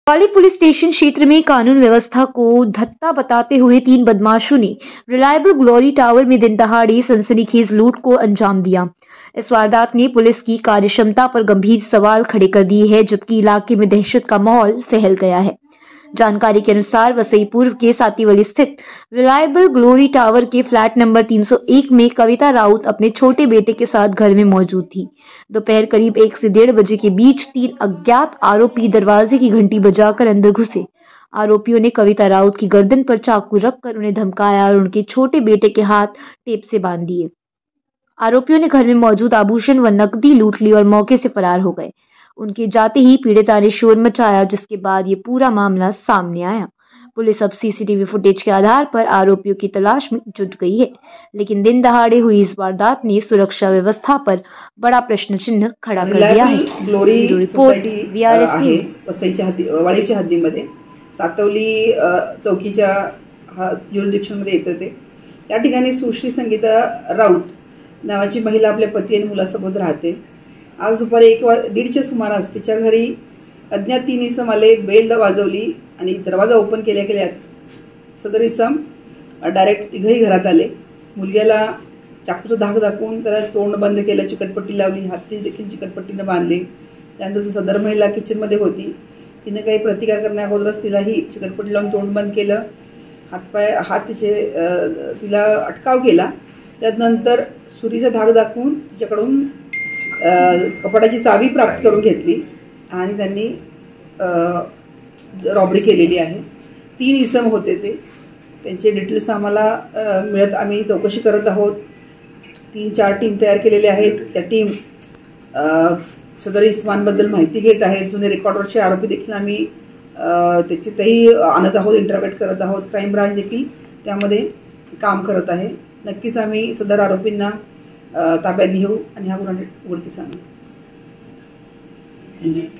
वाली police station क्षेत्र में कानून व्यवस्था को धत्ता बताते हुए 3 बदमाशों ने रिलायबल ग्लोरी टावर में दिन दहाड़े सनसनीखेज लूट को अंजाम दिया। इस वारदात ने पुलिस की कार्यक्षमता पर गंभीर सवाल खड़े कर दिए हैं, जबकि इलाके में दहशत का माहौल फैल गया है। जानकारी के अनुसार वसई पूर्व के सातीवली स्थित रिलायबल ग्लोरी टावर के फ्लैट नंबर 301 में कविता राउत अपने छोटे बेटे के साथ घर में मौजूद थी। दोपहर करीब 1 से 1:30 बजे के बीच 3 अज्ञात आरोपी दरवाजे की घंटी बजाकर अंदर घुसे। आरोपियों ने कविता राउत की गर्दन पर चाकू रखकर उन्हें धमकाया और उनके छोटे बेटे के हाथ टेप से बांध दिए। आरोपियों ने घर में मौजूद आभूषण व नकदी लूट ली और मौके से फरार हो गए। उनके जाते ही पीड़िता ने शोर मचाया, जिसके बाद ये पूरा मामला सामने आया। पुलिस अब सीसीटीवी फुटेज के आधार पर आरोपियों की तलाश में जुट गई है, लेकिन दिन दहाड़े हुई इस वारदात ने सुरक्षा व्यवस्था पर बड़ा प्रश्न चिन्ह खड़ा कर दिया है। ग्लोरी सोसायटी आहे वसईच्या वाळीच्या हद्दीमध्ये सातवली चौकीच्या ज्युरिडिक्शन मध्ये येतं ते। त्या ठिकाणी सुश्री संगीता राऊत नावाची महिला आपल्या पती आणि मुलासोबत राहते। आज दुपारी 1:30च्या सुमारास तिच्या घरी अज्ञात 3 इसम आले, बेल वाजवली आणि दरवाजा ओपन केल्यात सदर इसम डायरेक्ट तिघही घरात आले। मुलग्याला चाकूचा धाक दाखवून त्याला तोंड बंद केलं, चिकटपट्टी लावली, हात देखील चिकटपट्टीने बांधले। त्यानंतर सदर महिला किचनमध्ये होती, तिने काही प्रतिकार करण्याअगोदरच तिलाही चिकटपट्टी लावून तोंड बंद केलं, हात तिला अटकाव केला। त्यानंतर सुरीचा धाक दाखवून तिच्याकडून कपाटाची चावी प्राप्त करून घेतली आणि त्यांनी रॉबरी केलेली आहे। 3 इसम होते ते, त्यांचे डिटेल्स आम्हाला मिळत आम्ही चौकशी करत आहोत। 3-4 टीम तयार केलेले आहेत। त्या टीम सदर इसमांबद्दल माहिती घेत आहेत। जुने रेकॉर्डवरचे आरोपी देखील आम्ही त्याचेही आणत आहोत, इंटरॉगेट करत आहोत। क्राईम ब्रांच देखील त्यामध्ये काम करत आहे। नक्कीच आम्ही सदर आरोपींना ताब्यात घेऊ आणि हा गुन्हा उघडकीस आणू।